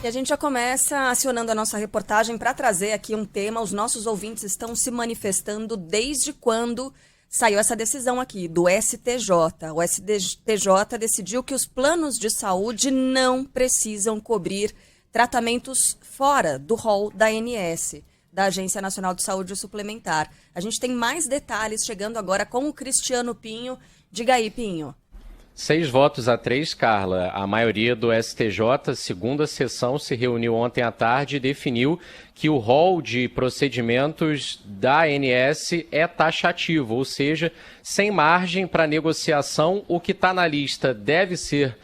E a gente já começa acionando a nossa reportagem para trazer aqui um tema. Os nossos ouvintes estão se manifestando desde quando saiu essa decisão aqui do STJ. O STJ decidiu que os planos de saúde não precisam cobrir tratamentos fora do rol da ANS, da Agência Nacional de Saúde Suplementar. A gente tem mais detalhes chegando agora com o Cristiano Pinho. Diga aí, Pinho. 6-3, Carla. A maioria do STJ, segunda sessão, se reuniu ontem à tarde e definiu que o rol de procedimentos da ANS é taxativo, ou seja, sem margem para negociação. O que está na lista deve ser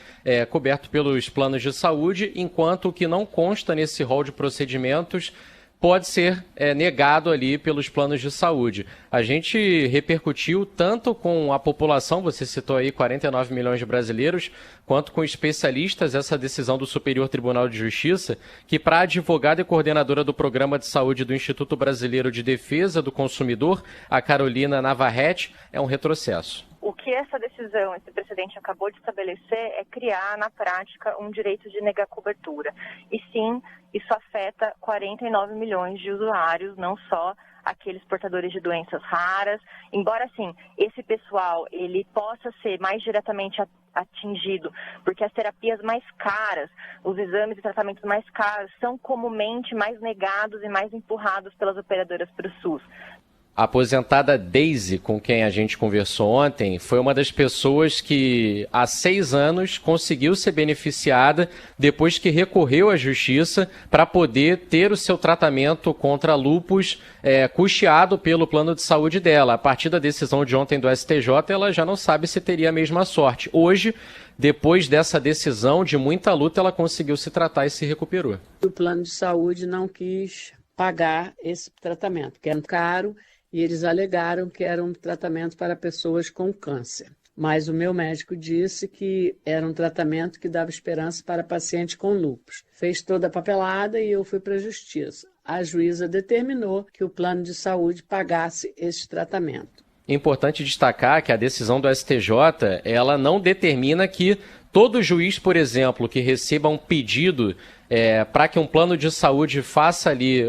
coberto pelos planos de saúde, enquanto o que não consta nesse rol de procedimentos pode ser negado ali pelos planos de saúde. A gente repercutiu tanto com a população, você citou aí 49 milhões de brasileiros, quanto com especialistas essa decisão do Superior Tribunal de Justiça, que para a advogada e coordenadora do Programa de Saúde do Instituto Brasileiro de Defesa do Consumidor, a Carolina Navarrete, é um retrocesso. O que essa decisão, esse precedente acabou de estabelecer é criar, na prática, um direito de negar cobertura. E sim, isso afeta 49 milhões de usuários, não só aqueles portadores de doenças raras. Embora, assim, esse pessoal ele possa ser mais diretamente atingido, porque as terapias mais caras, os exames e tratamentos mais caros, são comumente mais negados e mais empurrados pelas operadoras para o SUS. A aposentada Daisy, com quem a gente conversou ontem, foi uma das pessoas que há 6 anos conseguiu ser beneficiada depois que recorreu à justiça para poder ter o seu tratamento contra lúpus custeado pelo plano de saúde dela. A partir da decisão de ontem do STJ, ela já não sabe se teria a mesma sorte. Hoje, depois dessa decisão de muita luta, ela conseguiu se tratar e se recuperou. O plano de saúde não quis pagar esse tratamento, que era caro, e eles alegaram que era um tratamento para pessoas com câncer. Mas o meu médico disse que era um tratamento que dava esperança para paciente com lúpus. Fez toda a papelada e eu fui para a justiça. A juíza determinou que o plano de saúde pagasse esse tratamento. É importante destacar que a decisão do STJ, ela não determina que todo juiz, por exemplo, que receba um pedido para que um plano de saúde faça ali,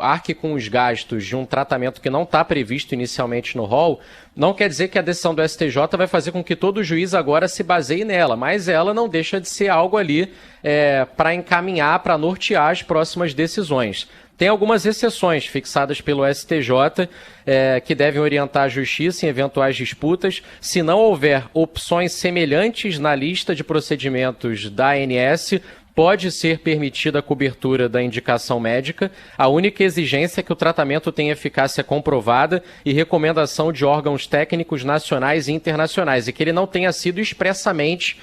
arque com os gastos de um tratamento que não está previsto inicialmente no rol, não quer dizer que a decisão do STJ vai fazer com que todo juiz agora se baseie nela, mas ela não deixa de ser algo ali para encaminhar, para nortear as próximas decisões. Tem algumas exceções fixadas pelo STJ que devem orientar a justiça em eventuais disputas. Se não houver opções semelhantes na lista de procedimentos da ANS, pode ser permitida a cobertura da indicação médica. A única exigência é que o tratamento tenha eficácia comprovada e recomendação de órgãos técnicos nacionais e internacionais, e que ele não tenha tido expressamente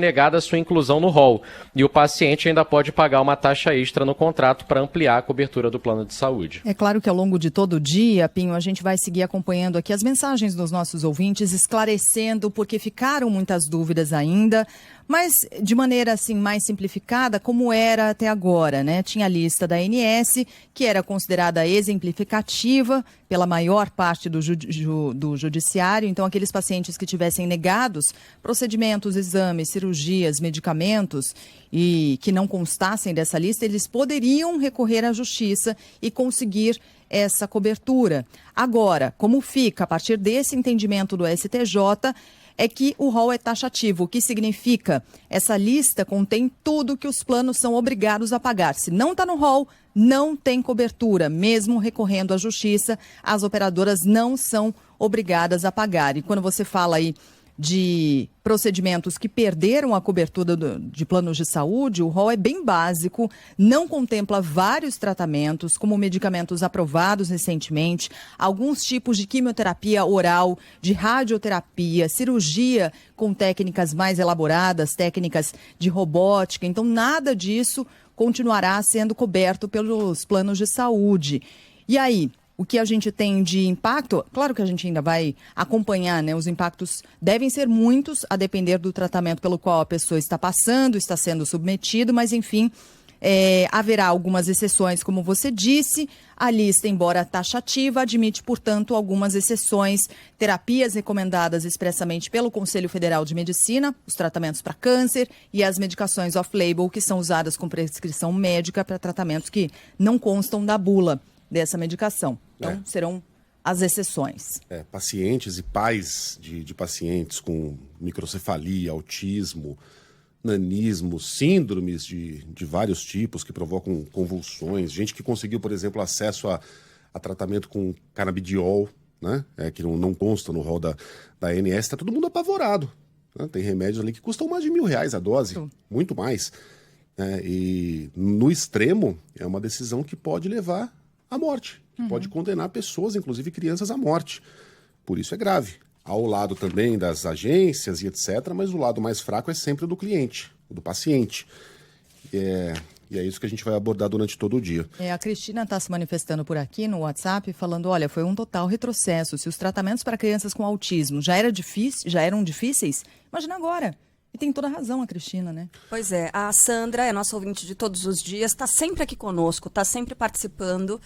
negada a sua inclusão no rol. E o paciente ainda pode pagar uma taxa extra no contrato para ampliar a cobertura do plano de saúde. É claro que ao longo de todo o dia, Pinho, a gente vai seguir acompanhando aqui as mensagens dos nossos ouvintes, esclarecendo, porque ficaram muitas dúvidas ainda, mas de maneira assim mais simplificada, como era até agora, né? Tinha a lista da ANS, que era considerada exemplificativa pela maior parte do judiciário. Então, aqueles pacientes que tivessem negados procedimentos, exames, cirurgias, medicamentos e que não constassem dessa lista, eles poderiam recorrer à justiça e conseguir essa cobertura. Agora, como fica a partir desse entendimento do STJ, é que o rol é taxativo, o que significa essa lista contém tudo que os planos são obrigados a pagar. Se não está no rol, não tem cobertura. Mesmo recorrendo à justiça, as operadoras não são obrigadas a pagar. E quando você fala aí de procedimentos que perderam a cobertura de planos de saúde, o rol é bem básico, não contempla vários tratamentos, como medicamentos aprovados recentemente, alguns tipos de quimioterapia oral, de radioterapia, cirurgia com técnicas mais elaboradas, técnicas de robótica. Então, nada disso continuará sendo coberto pelos planos de saúde. E aí, o que a gente tem de impacto, claro que a gente ainda vai acompanhar, né? Os impactos devem ser muitos, a depender do tratamento pelo qual a pessoa está passando, está sendo submetido, mas enfim, Haverá algumas exceções, como você disse. A lista, embora taxativa, admite, portanto, algumas exceções. Terapias recomendadas expressamente pelo Conselho Federal de Medicina, os tratamentos para câncer e as medicações off-label, que são usadas com prescrição médica para tratamentos que não constam da bula dessa medicação. Então, serão as exceções. Pacientes e pais de pacientes com microcefalia, autismo, nanismo, síndromes de vários tipos que provocam convulsões, gente que conseguiu, por exemplo, acesso a tratamento com canabidiol, né? Que não consta no rol da ANS, está todo mundo apavorado. Né? Tem remédios ali que custam mais de R$1.000 a dose, muito mais. E no extremo, é uma decisão que pode levar à morte, que pode condenar pessoas, inclusive crianças, à morte. Por isso é grave. Ao lado também das agências e etc., mas o lado mais fraco é sempre o do cliente, o do paciente. E é isso que a gente vai abordar durante todo o dia. A Cristina está se manifestando por aqui no WhatsApp, falando, olha, foi um total retrocesso. Se os tratamentos para crianças com autismo já eram difíceis, imagina agora. E tem toda a razão a Cristina, né? Pois é, a Sandra é nossa ouvinte de todos os dias, está sempre aqui conosco, está sempre participando.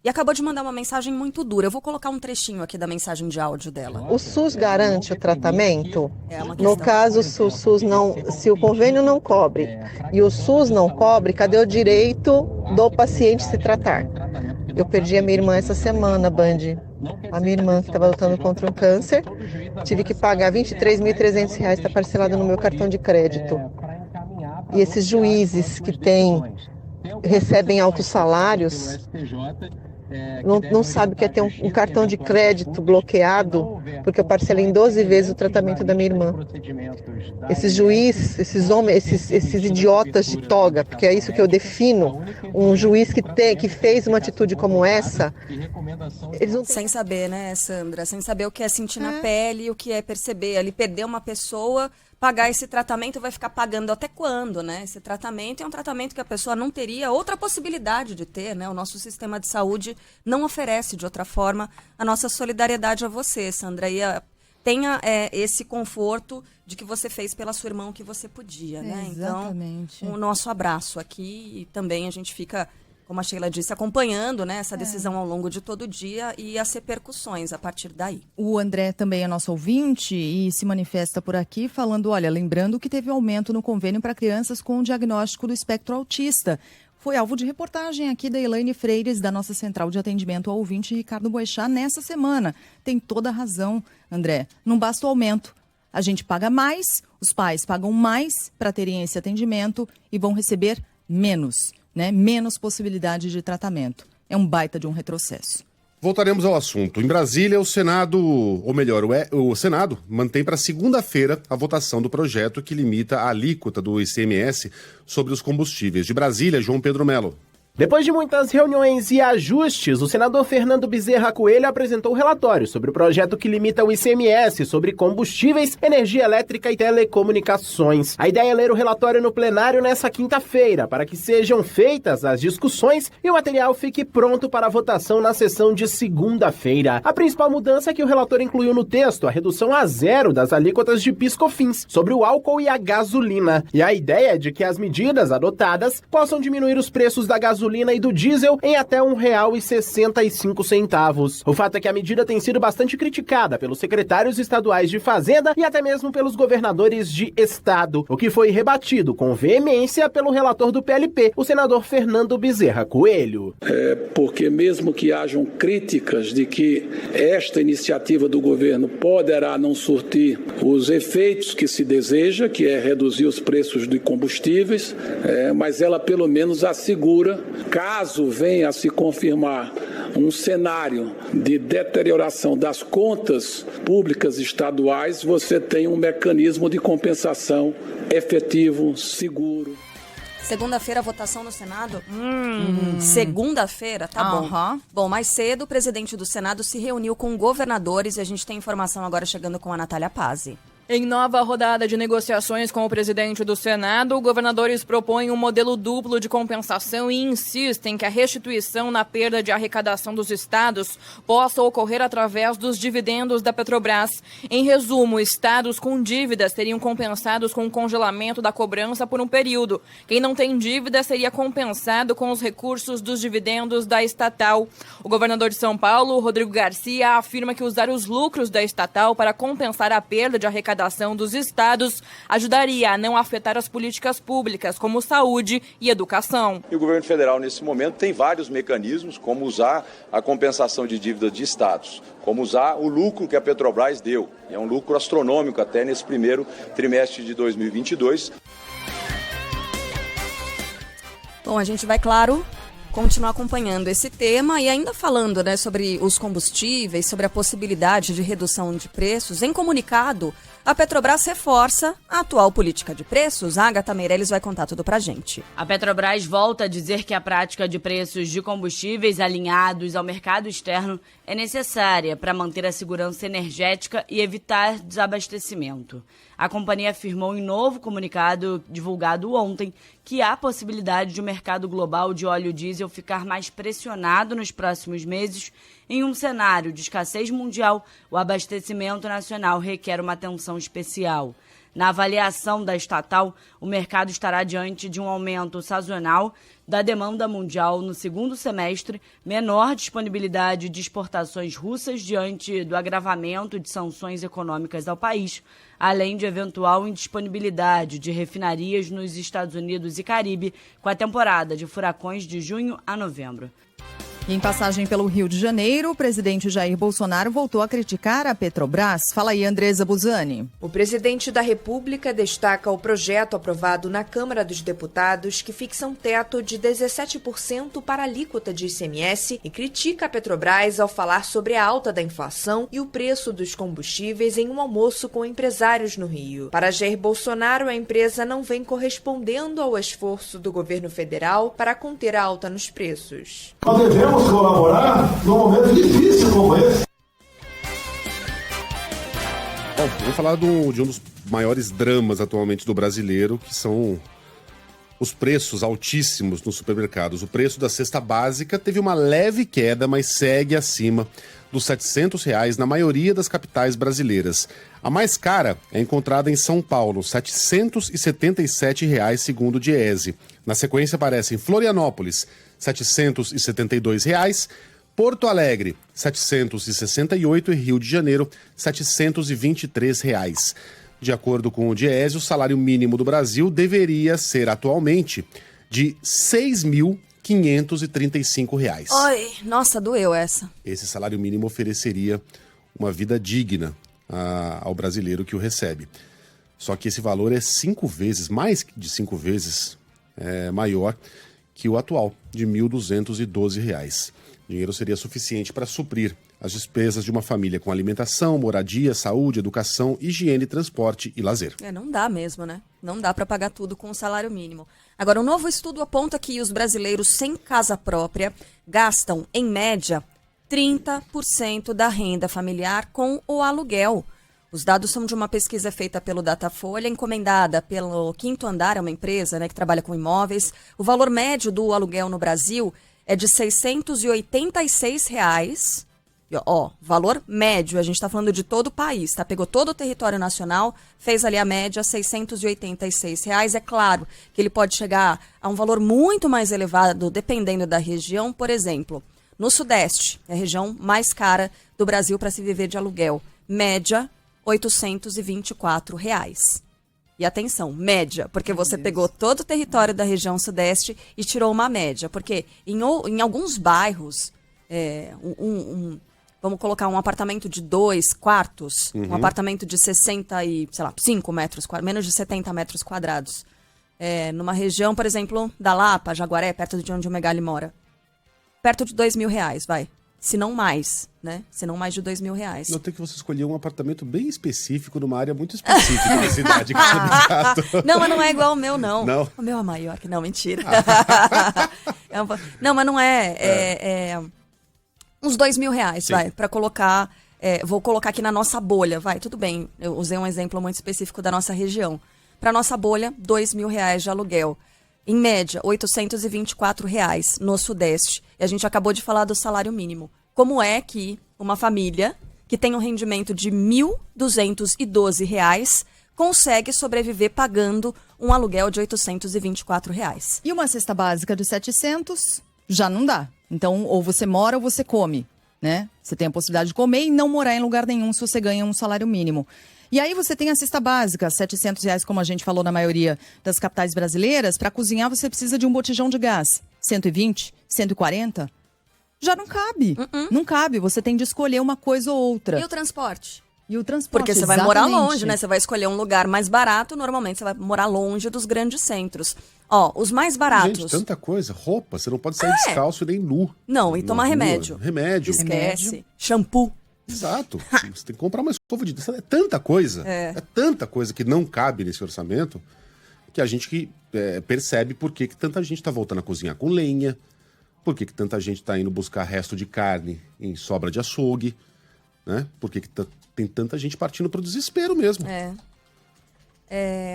E acabou de mandar uma mensagem muito dura. Eu vou colocar um trechinho aqui da mensagem de áudio dela. O SUS garante o tratamento? No caso, se o SUS se o convênio não cobre e o SUS não cobre, cadê o direito do paciente se tratar? Eu perdi a minha irmã essa semana, Band. A minha irmã que estava lutando contra um câncer, tive que pagar R$23.300, está parcelado no meu cartão de crédito. E esses juízes que recebem altos salários, não sabe o que é ter um cartão de crédito bloqueado, porque eu parcelei em 12 vezes o tratamento da minha irmã. Esses juízes, esses homens, esses idiotas de toga, porque é isso que eu defino, um juiz que fez uma atitude como essa, eles não... Sem saber, né, Sandra? Sem saber o que é sentir na pele, o que é perceber ali, perder uma pessoa... Pagar esse tratamento, vai ficar pagando até quando, né? Esse tratamento é um tratamento que a pessoa não teria outra possibilidade de ter, né? O nosso sistema de saúde não oferece de outra forma. A nossa solidariedade a você, Sandra. E tenha esse conforto de que você fez pela sua irmã o que você podia, né? Exatamente. Então, o nosso abraço aqui e também a gente fica... Como a Sheila disse, acompanhando, né, essa decisão ao longo de todo o dia e as repercussões a partir daí. O André também é nosso ouvinte e se manifesta por aqui falando, olha, lembrando que teve aumento no convênio para crianças com diagnóstico do espectro autista. Foi alvo de reportagem aqui da Elaine Freires, da nossa central de atendimento ao ouvinte Ricardo Boechat, nessa semana. Tem toda a razão, André. Não basta o aumento. A gente paga mais, os pais pagam mais para terem esse atendimento e vão receber menos. Né? Menos possibilidade de tratamento. É um baita de um retrocesso. Voltaremos ao assunto. Em Brasília, o Senado mantém para segunda-feira a votação do projeto que limita a alíquota do ICMS sobre os combustíveis. De Brasília, João Pedro Melo. Depois de muitas reuniões e ajustes, o senador Fernando Bezerra Coelho apresentou o relatório sobre o projeto que limita o ICMS sobre combustíveis, energia elétrica e telecomunicações. A ideia é ler o relatório no plenário nessa quinta-feira, para que sejam feitas as discussões e o material fique pronto para votação na sessão de segunda-feira. A principal mudança é que o relator incluiu no texto a redução a 0 das alíquotas de PIS/COFINS sobre o álcool e a gasolina. E a ideia é de que as medidas adotadas possam diminuir os preços da gasolina e do diesel em até R$ 1,65. O fato é que a medida tem sido bastante criticada pelos secretários estaduais de Fazenda e até mesmo pelos governadores de estado, o que foi rebatido com veemência pelo relator do PLP, o senador Fernando Bezerra Coelho. Porque mesmo que hajam críticas de que esta iniciativa do governo poderá não surtir os efeitos que se deseja, que é reduzir os preços de combustíveis, mas ela pelo menos assegura, caso venha a se confirmar um cenário de deterioração das contas públicas estaduais, você tem um mecanismo de compensação efetivo, seguro. Segunda-feira, votação no Senado? Segunda-feira? Tá bom. Bom, mais cedo, o presidente do Senado se reuniu com governadores e a gente tem informação agora chegando com a Natália Pazzi. Em nova rodada de negociações com o presidente do Senado, governadores propõem um modelo duplo de compensação e insistem que a restituição na perda de arrecadação dos estados possa ocorrer através dos dividendos da Petrobras. Em resumo, estados com dívidas seriam compensados com o congelamento da cobrança por um período. Quem não tem dívida seria compensado com os recursos dos dividendos da estatal. O governador de São Paulo, Rodrigo Garcia, afirma que usar os lucros da estatal para compensar a perda de arrecadação dos estados ajudaria a não afetar as políticas públicas, como saúde e educação. E o governo federal, nesse momento, tem vários mecanismos, como usar a compensação de dívidas de estados, como usar o lucro que a Petrobras deu. É um lucro astronômico até nesse primeiro trimestre de 2022. Bom, a gente vai, claro, continuar acompanhando esse tema e ainda falando, né, sobre os combustíveis, sobre a possibilidade de redução de preços. Em comunicado, a Petrobras reforça a atual política de preços. A Agatha Meirelles vai contar tudo pra gente. A Petrobras volta a dizer que a prática de preços de combustíveis alinhados ao mercado externo é necessária para manter a segurança energética e evitar desabastecimento. A companhia afirmou em novo comunicado divulgado ontem que há possibilidade de o mercado global de óleo diesel ficar mais pressionado nos próximos meses. Em um cenário de escassez mundial, o abastecimento nacional requer uma atenção especial. Na avaliação da estatal, o mercado estará diante de um aumento sazonal da demanda mundial no segundo semestre, menor disponibilidade de exportações russas diante do agravamento de sanções econômicas ao país, além de eventual indisponibilidade de refinarias nos Estados Unidos e Caribe, com a temporada de furacões de junho a novembro. Em passagem pelo Rio de Janeiro, o presidente Jair Bolsonaro voltou a criticar a Petrobras. Fala aí, Andresa Buzani. O presidente da República destaca o projeto aprovado na Câmara dos Deputados que fixa um teto de 17% para a alíquota de ICMS e critica a Petrobras ao falar sobre a alta da inflação e o preço dos combustíveis em um almoço com empresários no Rio. Para Jair Bolsonaro, a empresa não vem correspondendo ao esforço do governo federal para conter a alta nos preços. Nós devemos colaborar num momento difícil como esse. Bom, vamos falar de um dos maiores dramas atualmente do brasileiro, que são os preços altíssimos nos supermercados. O preço da cesta básica teve uma leve queda, mas segue acima dos R$700 na maioria das capitais brasileiras. A mais cara é encontrada em São Paulo, R$ 777, segundo o Diese. Na sequência aparece em Florianópolis, R$ 772, Porto Alegre, R$ 768 e Rio de Janeiro, R$ 723. De acordo com o Diese, o salário mínimo do Brasil deveria ser atualmente de R$ 6.535. Oi, nossa, doeu essa. Esse salário mínimo ofereceria uma vida digna ao brasileiro que o recebe. Só que esse valor é 5 vezes, mais de 5 vezes maior que o atual, de R$ 1.212. O dinheiro seria suficiente para suprir as despesas de uma família com alimentação, moradia, saúde, educação, higiene, transporte e lazer. Não dá mesmo, né? Não dá para pagar tudo com o salário mínimo. Agora, um novo estudo aponta que os brasileiros sem casa própria gastam, em média, 30% da renda familiar com o aluguel. Os dados são de uma pesquisa feita pelo Datafolha, encomendada pelo Quinto Andar, é uma empresa, que trabalha com imóveis. O valor médio do aluguel no Brasil é de R$ 686. Valor médio, a gente está falando de todo o país, tá? Pegou todo o território nacional, fez ali a média, R$ 686. É claro que ele pode chegar a um valor muito mais elevado, dependendo da região. Por exemplo, no Sudeste, é a região mais cara do Brasil para se viver de aluguel. Média, R$ 824. E atenção, média, porque você pegou todo o território da região Sudeste e tirou uma média. Porque em alguns bairros, vamos colocar um apartamento de 2 quartos, um apartamento de 5 metros quadrados, menos de 70 metros quadrados. Numa região, por exemplo, da Lapa, Jaguaré, perto de onde o Megali mora. Perto de R$2.000, vai. Se não mais, né? Se não mais de R$2.000. Notei que você escolheu um apartamento bem específico, numa área muito específica da cidade. Não, mas não é igual ao meu, não. O meu é maior, que não, mentira. Não, mas não é. Uns R$2.000, vai, para colocar vou colocar aqui na nossa bolha, tudo bem, eu usei um exemplo muito específico da nossa região. Para nossa bolha, R$2.000 de aluguel. Em média, R$824 no Sudeste. E a gente acabou de falar do salário mínimo. Como é que uma família que tem um rendimento de R$1.212 consegue sobreviver pagando um aluguel de R$824? E uma cesta básica de 700 já não dá. Então, ou você mora ou você come, né? Você tem a possibilidade de comer e não morar em lugar nenhum se você ganha um salário mínimo. E aí você tem a cesta básica, R$700, como a gente falou na maioria das capitais brasileiras. Para cozinhar você precisa de um botijão de gás. 120, 140, já não cabe. Não cabe, você tem de escolher uma coisa ou outra. E o transporte? Porque você vai morar longe, né? Você vai escolher um lugar mais barato, normalmente você vai morar longe dos grandes centros. Os mais baratos... Gente, tanta coisa. Roupa, você não pode sair descalço e nem nu. Não, e tomar remédio. Remédio. Esquece. Shampoo. Exato. Você tem que comprar uma escova de dente. É tanta coisa. É tanta coisa que não cabe nesse orçamento que a gente percebe por que tanta gente está voltando a cozinhar com lenha, por que tanta gente está indo buscar resto de carne em sobra de açougue, né? Por que tem tanta gente partindo para o desespero mesmo.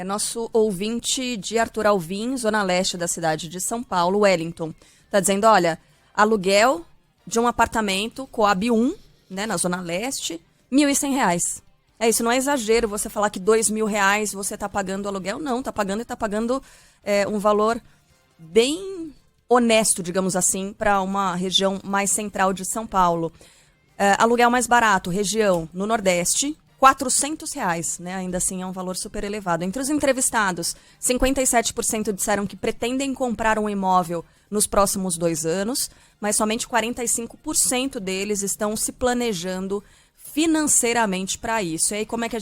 Nosso ouvinte de Arthur Alvim, zona leste da cidade de São Paulo, Wellington, está dizendo, olha, aluguel de um apartamento Coab 1, né, na zona leste, R$1.100. Isso não é exagero você falar que R$2.000 você está pagando aluguel. Não, está pagando um valor bem honesto, digamos assim, para uma região mais central de São Paulo. Aluguel mais barato, região no Nordeste, R$400, né? Ainda assim é um valor super elevado. Entre os entrevistados, 57% disseram que pretendem comprar um imóvel nos próximos 2 anos, mas somente 45% deles estão se planejando financeiramente para isso. E aí como é que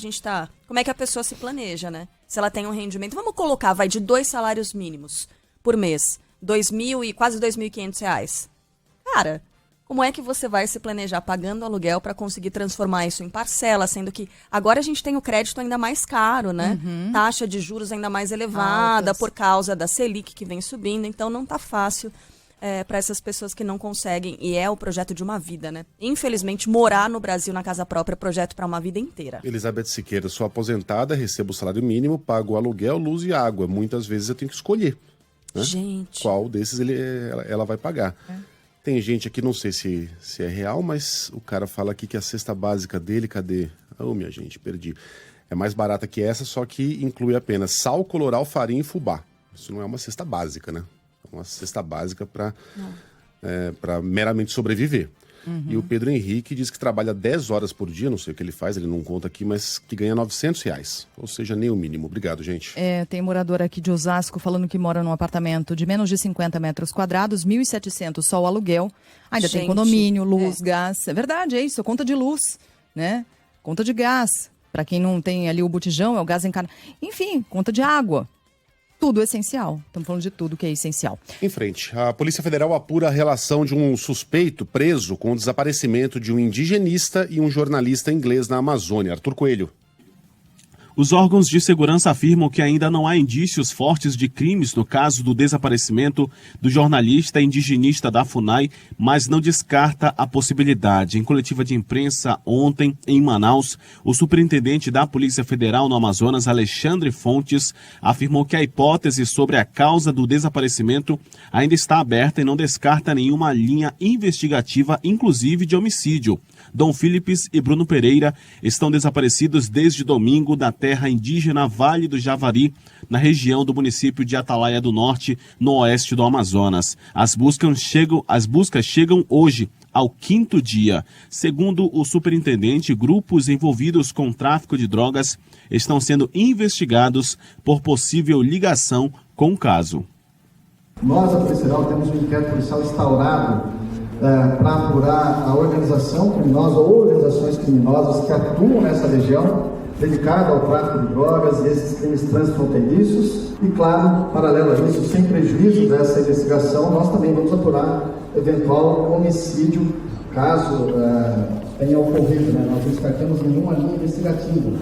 como é que a pessoa se planeja, né? Se ela tem um rendimento, vamos colocar, de 2 salários mínimos por mês, R$2.000 e quase R$2.500. Cara, como é que você vai se planejar pagando aluguel para conseguir transformar isso em parcela, sendo que agora a gente tem o crédito ainda mais caro, né? Taxa de juros ainda mais elevada por causa da Selic que vem subindo, então não tá fácil para essas pessoas que não conseguem, e é o projeto de uma vida, né? Infelizmente, morar no Brasil na casa própria é projeto para uma vida inteira. Elizabeth Siqueira, sou aposentada, recebo o salário mínimo, pago aluguel, luz e água. Muitas vezes eu tenho que escolher, né? Gente, qual desses ela vai pagar. Tem gente aqui, não sei se é real, mas o cara fala aqui que a cesta básica dele, cadê? Minha gente, perdi. É mais barata que essa, só que inclui apenas sal, colorau, farinha e fubá. Isso não é uma cesta básica, né? É uma cesta básica para meramente sobreviver. E o Pedro Henrique diz que trabalha 10 horas por dia, não sei o que ele faz, ele não conta aqui, mas que ganha R$900. Ou seja, nem o mínimo. Obrigado, gente. Tem morador aqui de Osasco falando que mora num apartamento de menos de 50 metros quadrados, R$1.700 só o aluguel. Ainda tem condomínio, luz, gás. É verdade, é isso, conta de luz, né? Conta de gás. Para quem não tem ali o botijão, é o gás encanado. Enfim, conta de água. Tudo essencial. Estamos falando de tudo que é essencial. Em frente, a Polícia Federal apura a relação de um suspeito preso com o desaparecimento de um indigenista e um jornalista inglês na Amazônia. Arthur Coelho. Os órgãos de segurança afirmam que ainda não há indícios fortes de crimes no caso do desaparecimento do jornalista indigenista da FUNAI, mas não descarta a possibilidade. Em coletiva de imprensa ontem, em Manaus, o superintendente da Polícia Federal no Amazonas, Alexandre Fontes, afirmou que a hipótese sobre a causa do desaparecimento ainda está aberta e não descarta nenhuma linha investigativa, inclusive de homicídio. Dom Philips e Bruno Pereira estão desaparecidos desde domingo da terra indígena Vale do Javari, na região do município de Atalaia do Norte, no oeste do Amazonas. As buscas chegam hoje ao 5º dia. Segundo o superintendente, grupos envolvidos com tráfico de drogas estão sendo investigados por possível ligação com o caso. Nós, a Polícia Federal, temos um inquérito policial instaurado para apurar a organização criminosa ou organizações criminosas que atuam nessa região, dedicada ao tráfico de drogas e esses crimes transfronteiriços. E, claro, paralelo a isso, sem prejuízo dessa investigação, nós também vamos apurar eventual homicídio, caso tenha ocorrido, né? Nós não descartamos nenhuma linha investigativa.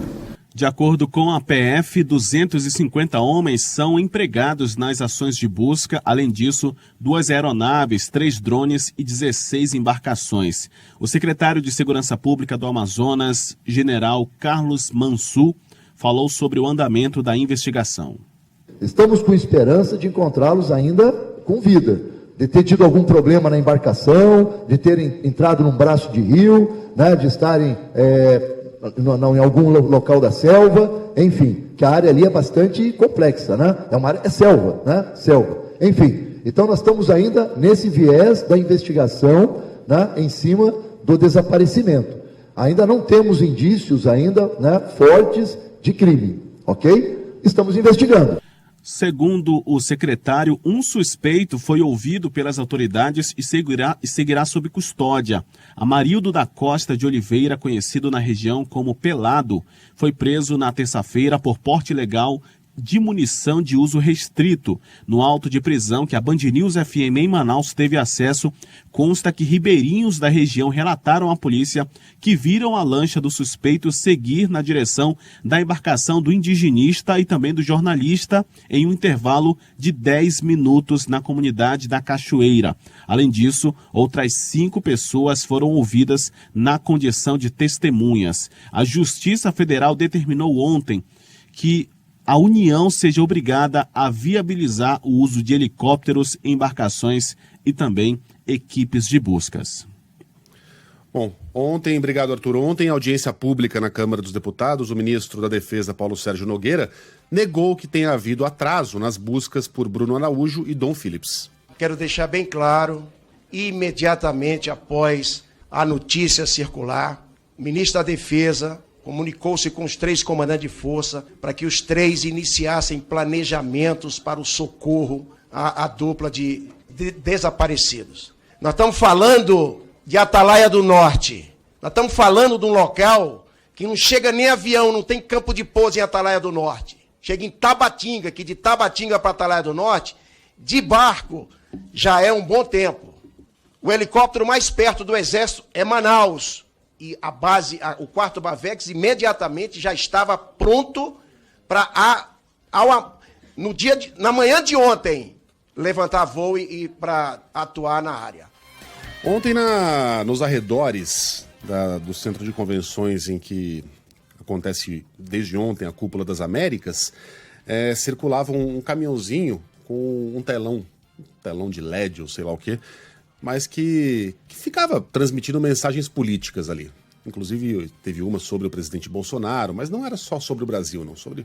De acordo com a PF, 250 homens são empregados nas ações de busca. Além disso, 2 aeronaves, 3 drones e 16 embarcações. O secretário de Segurança Pública do Amazonas, General Carlos Mansu, falou sobre o andamento da investigação. Estamos com esperança de encontrá-los ainda com vida, de ter tido algum problema na embarcação, de terem entrado num braço de rio, né, de estarem em algum local da selva, enfim, que a área ali é bastante complexa, né? É selva, né? Selva. Enfim, então nós estamos ainda nesse viés da investigação, né, em cima do desaparecimento. Ainda não temos indícios ainda, né, fortes de crime, ok? Estamos investigando. Segundo o secretário, um suspeito foi ouvido pelas autoridades e seguirá sob custódia. Amarildo da Costa de Oliveira, conhecido na região como Pelado, foi preso na terça-feira por porte ilegal de munição de uso restrito. No auto de prisão que a Band News FM em Manaus teve acesso, consta que ribeirinhos da região relataram à polícia que viram a lancha do suspeito seguir na direção da embarcação do indigenista e também do jornalista em um intervalo de 10 minutos na comunidade da Cachoeira. Além disso, outras 5 pessoas foram ouvidas na condição de testemunhas. A Justiça Federal determinou ontem que a União seja obrigada a viabilizar o uso de helicópteros, embarcações e também equipes de buscas. Bom, obrigado Arthur, ontem audiência pública na Câmara dos Deputados, o ministro da Defesa, Paulo Sérgio Nogueira, negou que tenha havido atraso nas buscas por Bruno Araújo e Dom Phillips. Quero deixar bem claro, imediatamente após a notícia circular, o ministro da Defesa comunicou-se com os 3 comandantes de força para que os 3 iniciassem planejamentos para o socorro à dupla de desaparecidos. Nós estamos falando de Atalaia do Norte. Nós estamos falando de um local que não chega nem avião, não tem campo de pouso em Atalaia do Norte. Chega em Tabatinga, que de Tabatinga para Atalaia do Norte, de barco, já é um bom tempo. O helicóptero mais perto do Exército é Manaus. E a base, o 4º Bavex, imediatamente já estava pronto para, na manhã de ontem, levantar voo e para atuar na área. Ontem, nos arredores do Centro de Convenções em que acontece desde ontem a Cúpula das Américas, circulava um caminhãozinho com um telão de LED ou sei lá o quê, mas que ficava transmitindo mensagens políticas ali. Inclusive, teve uma sobre o presidente Bolsonaro, mas não era só sobre o Brasil, não, sobre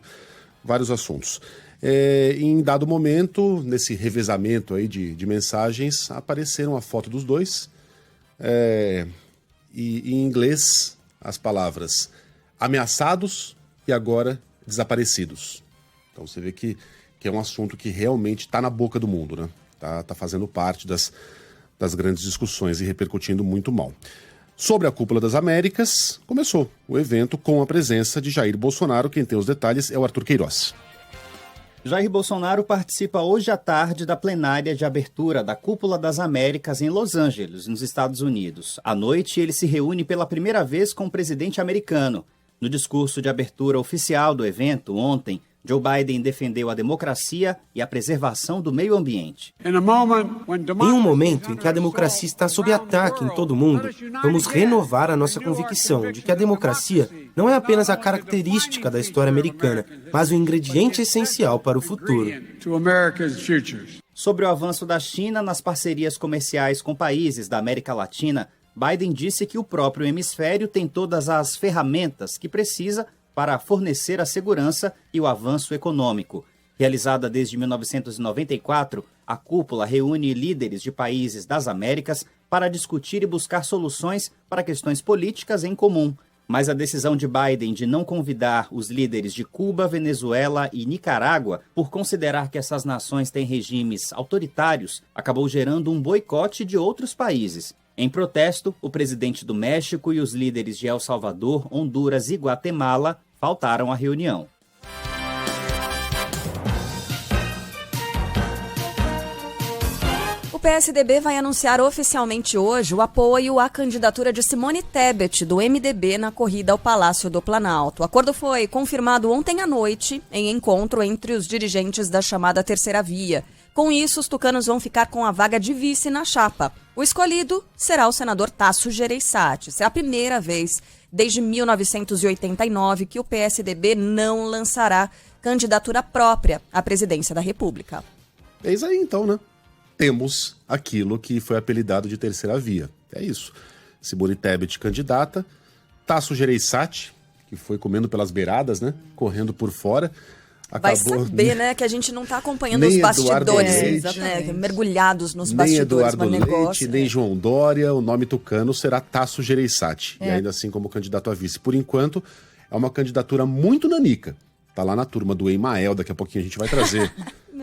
vários assuntos. Em dado momento, nesse revezamento aí de mensagens, apareceram a foto dos dois, e em inglês as palavras ameaçados e agora desaparecidos. Então você vê que é um assunto que realmente está na boca do mundo, né? Tá fazendo parte das grandes discussões e repercutindo muito mal. Sobre a Cúpula das Américas, começou o evento com a presença de Jair Bolsonaro. Quem tem os detalhes é o Arthur Queiroz. Jair Bolsonaro participa hoje à tarde da plenária de abertura da Cúpula das Américas em Los Angeles, nos Estados Unidos. À noite, ele se reúne pela primeira vez com o presidente americano. No discurso de abertura oficial do evento, ontem, Joe Biden defendeu a democracia e a preservação do meio ambiente. Em um momento em que a democracia está sob ataque em todo o mundo, vamos renovar a nossa convicção de que a democracia não é apenas a característica da história americana, mas o ingrediente essencial para o futuro. Sobre o avanço da China nas parcerias comerciais com países da América Latina, Biden disse que o próprio hemisfério tem todas as ferramentas que precisa para fornecer a segurança e o avanço econômico. Realizada desde 1994, a cúpula reúne líderes de países das Américas para discutir e buscar soluções para questões políticas em comum. Mas a decisão de Biden de não convidar os líderes de Cuba, Venezuela e Nicarágua, por considerar que essas nações têm regimes autoritários, acabou gerando um boicote de outros países. Em protesto, o presidente do México e os líderes de El Salvador, Honduras e Guatemala faltaram à reunião. O PSDB vai anunciar oficialmente hoje o apoio à candidatura de Simone Tebet, do MDB, na corrida ao Palácio do Planalto. O acordo foi confirmado ontem à noite em encontro entre os dirigentes da chamada Terceira Via. Com isso, os tucanos vão ficar com a vaga de vice na chapa. O escolhido será o senador Tasso Gereissati. Será a primeira vez desde 1989 que o PSDB não lançará candidatura própria à presidência da República. É isso aí então, né? Temos aquilo que foi apelidado de Terceira Via. É isso. Simone Tebet candidata, Tasso Gereissati, que foi comendo pelas beiradas, né? Correndo por fora. Vai saber, né, que a gente não está acompanhando os bastidores, né, mergulhados nos bastidores do negócio. Nem João Dória, o nome tucano será Tasso Gereissati, e ainda assim como candidato a vice. Por enquanto, é uma candidatura muito nanica. Tá lá na turma do Emael, daqui a pouquinho a gente vai trazer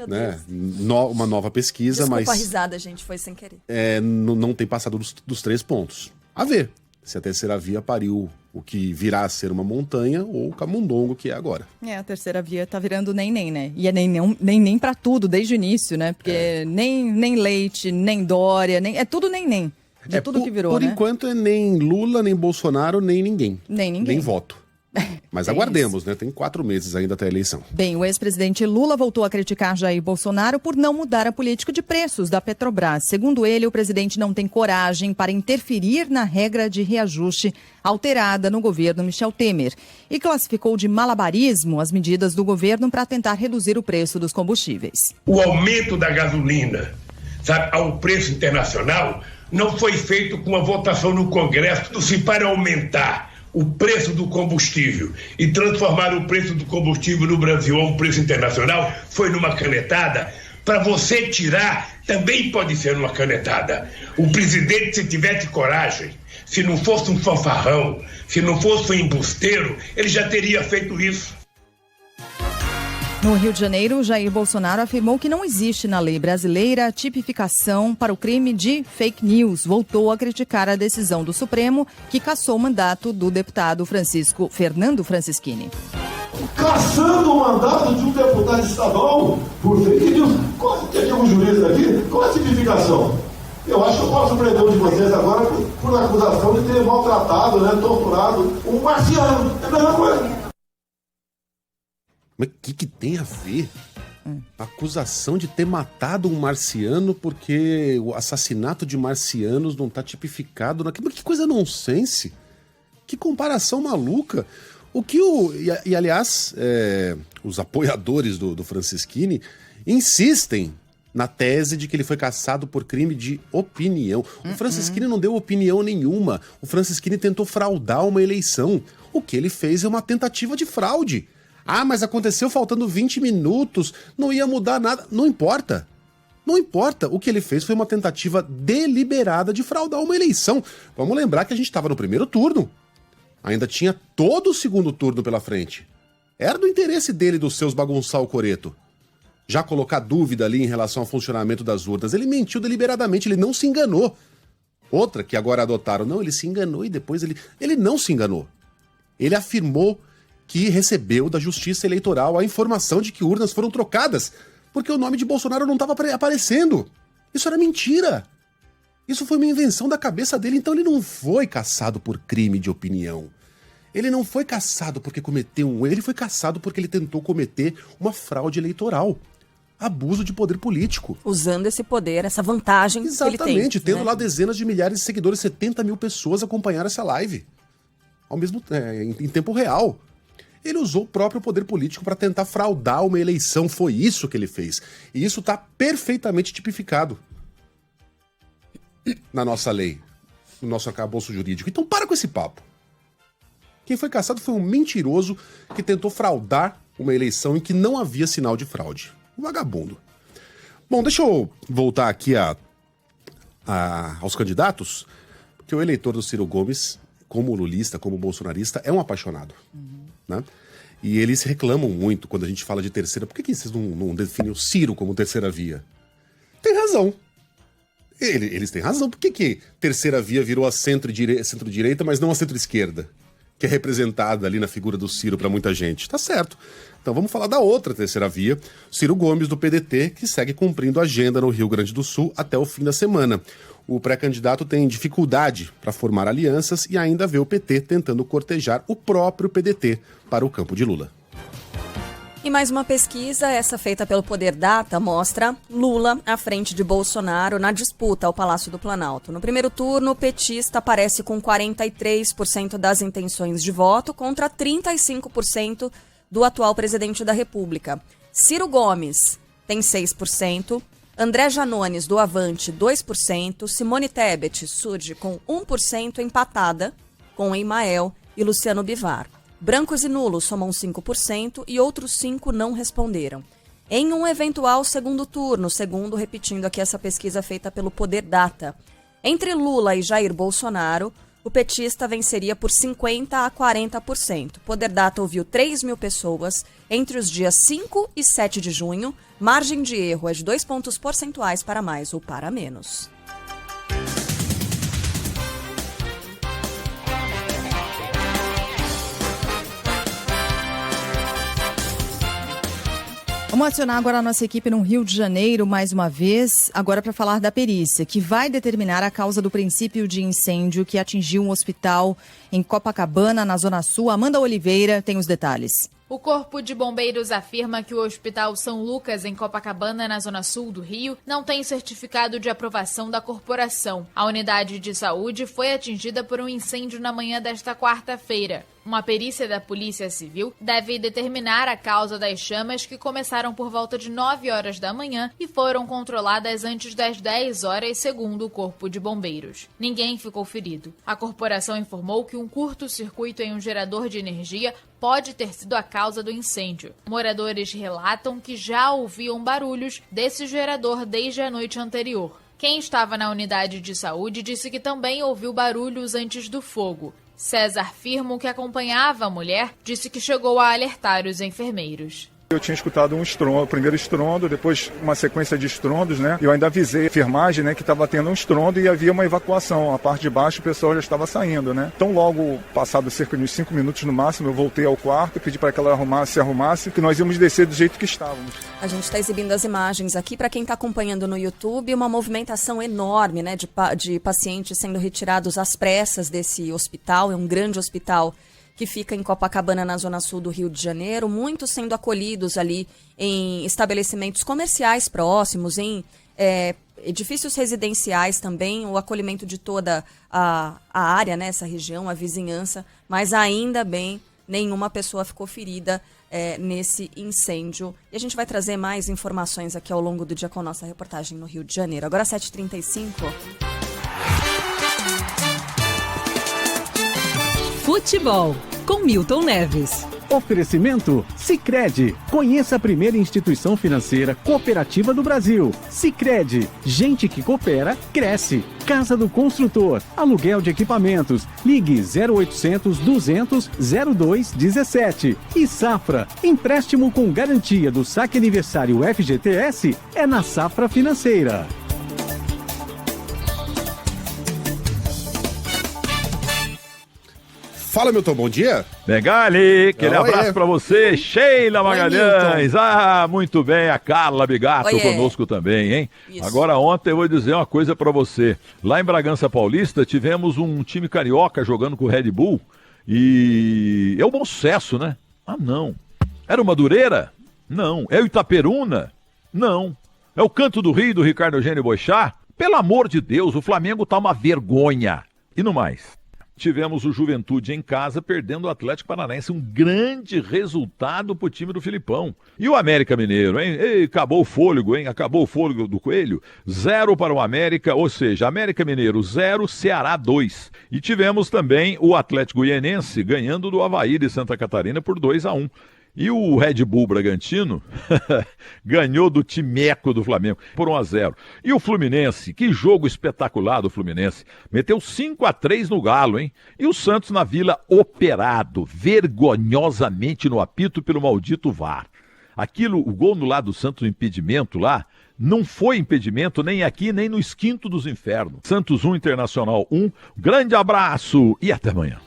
né, uma nova pesquisa. Desculpa, mas a risada, gente, foi sem querer. Não tem passado dos 3 pontos. A ver se a Terceira Via pariu o que virá a ser uma montanha ou o camundongo que é agora. A Terceira Via tá virando nem-nem, né? E é nem pra tudo, desde o início, né? Porque nem Leite, nem Dória, é tudo nem-nem. De tudo que virou, por né? enquanto é nem Lula, nem Bolsonaro, nem ninguém. Nem ninguém. Nem voto. Mas aguardemos, né? Tem 4 meses ainda até a eleição. Bem, o ex-presidente Lula voltou a criticar Jair Bolsonaro por não mudar a política de preços da Petrobras. Segundo ele, o presidente não tem coragem para interferir na regra de reajuste alterada no governo Michel Temer e classificou de malabarismo as medidas do governo para tentar reduzir o preço dos combustíveis. O aumento da gasolina, sabe, ao preço internacional não foi feito com uma votação no Congresso, se para aumentar o preço do combustível e transformar o preço do combustível no Brasil a um preço internacional foi numa canetada. Para você tirar, também pode ser uma canetada. O presidente, se tivesse coragem, se não fosse um fanfarrão, se não fosse um embusteiro, ele já teria feito isso. No Rio de Janeiro, Jair Bolsonaro afirmou que não existe na lei brasileira a tipificação para o crime de fake news. Voltou a criticar a decisão do Supremo, que cassou o mandato do deputado Fernando Francischini. Cassando o mandato de um deputado estadual por fake news. Tem algum juiz aqui? Qual é a tipificação? Eu acho que eu posso prender um de vocês agora por acusação de ter maltratado, né, torturado um marciano. É a mesma coisa. Mas o que tem a ver? Acusação de ter matado um marciano porque o assassinato de marcianos não está tipificado naquilo. Que coisa nonsense! Que comparação maluca! Aliás, os apoiadores do Francischini insistem na tese de que ele foi cassado por crime de opinião. O Francischini não deu opinião nenhuma. O Francischini tentou fraudar uma eleição. O que ele fez é uma tentativa de fraude. Ah, mas aconteceu faltando 20 minutos, não ia mudar nada. Não importa. Não importa. O que ele fez foi uma tentativa deliberada de fraudar uma eleição. Vamos lembrar que a gente estava no primeiro turno. Ainda tinha todo o segundo turno pela frente. Era do interesse dele, dos seus, bagunçar o coreto. Já colocar dúvida ali em relação ao funcionamento das urnas. Ele mentiu deliberadamente, ele não se enganou. Outra que agora adotaram, não, ele se enganou e depois ele não se enganou. Ele afirmou que recebeu da Justiça Eleitoral a informação de que urnas foram trocadas, porque o nome de Bolsonaro não estava aparecendo. Isso era mentira. Isso foi uma invenção da cabeça dele, então ele não foi cassado por crime de opinião. Ele não foi cassado porque cometeu um erro, ele foi cassado porque ele tentou cometer uma fraude eleitoral. Abuso de poder político. Usando esse poder, essa vantagem que ele tem. Exatamente, tendo lá dezenas de milhares de seguidores, 70 mil pessoas acompanharam essa live. Em tempo real. Ele usou o próprio poder político para tentar fraudar uma eleição. Foi isso que ele fez. E isso está perfeitamente tipificado na nossa lei, no nosso arcabouço jurídico. Então para com esse papo. Quem foi cassado foi um mentiroso que tentou fraudar uma eleição em que não havia sinal de fraude. Um vagabundo. Bom, deixa eu voltar aqui aos candidatos, porque o eleitor do Ciro Gomes, como lulista, como bolsonarista, é um apaixonado. Né? E eles reclamam muito quando a gente fala de terceira. Por que vocês não definem o Ciro como terceira via? Tem razão. Eles têm razão. Por que terceira via virou a centro-direita, mas não a centro-esquerda? que é representada ali na figura do Ciro para muita gente. Tá certo. Então vamos falar da outra terceira via, Ciro Gomes, do PDT, que segue cumprindo a agenda no Rio Grande do Sul até o fim da semana. O pré-candidato tem dificuldade para formar alianças e ainda vê o PT tentando cortejar o próprio PDT para o campo de Lula. E mais uma pesquisa, essa feita pelo Poder Data, mostra Lula à frente de Bolsonaro na disputa ao Palácio do Planalto. No primeiro turno, o petista aparece com 43% das intenções de voto contra 35% do atual presidente da República. Ciro Gomes tem 6%, André Janones, do Avante, 2%, Simone Tebet surge com 1%, empatada com Emael e Luciano Bivar. Brancos e nulos somam 5% e outros 5% não responderam. Em um eventual segundo turno, segundo, repetindo aqui essa pesquisa feita pelo Poder Data, entre Lula e Jair Bolsonaro, o petista venceria por 50% a 40%. Poder Data ouviu 3 mil pessoas entre os dias 5 e 7 de junho. Margem de erro é de 2 pontos percentuais para mais ou para menos. Vamos acionar agora a nossa equipe no Rio de Janeiro, mais uma vez, agora para falar da perícia, que vai determinar a causa do princípio de incêndio que atingiu um hospital em Copacabana, na Zona Sul. Amanda Oliveira tem os detalhes. O Corpo de Bombeiros afirma que o Hospital São Lucas, em Copacabana, na zona sul do Rio, não tem certificado de aprovação da corporação. A unidade de saúde foi atingida por um incêndio na manhã desta quarta-feira. Uma perícia da Polícia Civil deve determinar a causa das chamas, que começaram por volta de 9 horas da manhã e foram controladas antes das 10 horas, segundo o Corpo de Bombeiros. Ninguém ficou ferido. A corporação informou que um curto-circuito em um gerador de energia pode ter sido a causa do incêndio. Moradores relatam que já ouviam barulhos desse gerador desde a noite anterior. Quem estava na unidade de saúde disse que também ouviu barulhos antes do fogo. César Firmo, que acompanhava a mulher, disse que chegou a alertar os enfermeiros. Eu tinha escutado um estrondo, o primeiro estrondo, depois uma sequência de estrondos, né? Eu ainda avisei a enfermagem, né, que estava tendo um estrondo e havia uma evacuação. A parte de baixo o pessoal já estava saindo, né? Então logo, passado cerca de uns 5 minutos no máximo, eu voltei ao quarto, pedi para que ela se arrumasse, que nós íamos descer do jeito que estávamos. A gente está exibindo as imagens aqui para quem está acompanhando no YouTube, uma movimentação enorme, né, de pacientes sendo retirados às pressas desse hospital. É um grande hospital que fica em Copacabana, na zona sul do Rio de Janeiro, muitos sendo acolhidos ali em estabelecimentos comerciais próximos, em edifícios residenciais também, o acolhimento de toda a área, né, essa região, a vizinhança, mas ainda bem, nenhuma pessoa ficou ferida nesse incêndio. E a gente vai trazer mais informações aqui ao longo do dia com a nossa reportagem no Rio de Janeiro. Agora 7h35. Futebol, com Milton Neves. Oferecimento Sicredi. Conheça a primeira instituição financeira cooperativa do Brasil. Sicredi. Gente que coopera, cresce. Casa do Construtor. Aluguel de equipamentos. Ligue 0800 200 0217. E Safra. Empréstimo com garantia do Saque Aniversário FGTS é na Safra Financeira. Fala, Milton, bom dia. Megali, aquele abraço pra você, Sheila Magalhães. Muito bem, a Carla Bigato conosco também, hein? Isso. Agora, ontem eu vou dizer uma coisa pra você. Lá em Bragança Paulista, tivemos um time carioca jogando com o Red Bull e é um bom sucesso, né? Ah, não. Era o Madureira? Não. É o Itaperuna? Não. É o Canto do Rio do Ricardo Eugênio Boixá? Pelo amor de Deus, o Flamengo tá uma vergonha. E no mais? Tivemos o Juventude em casa perdendo o Atlético Paranaense, um grande resultado pro time do Filipão. E o América Mineiro, hein? Ei, acabou o fôlego, hein? Acabou o fôlego do Coelho. 0 para o América, ou seja, América Mineiro 0, Ceará 2. E tivemos também o Atlético Goianiense ganhando do Avaí de Santa Catarina por 2-1. E o Red Bull Bragantino ganhou do Timeco do Flamengo por 1-0. E o Fluminense, que jogo espetacular do Fluminense, meteu 5-3 no Galo, hein? E o Santos na Vila operado, vergonhosamente no apito pelo maldito VAR. Aquilo, o gol no lado do Santos, o impedimento lá, não foi impedimento nem aqui, nem no esquinto dos infernos. Santos 1, Internacional 1. Grande abraço e até amanhã.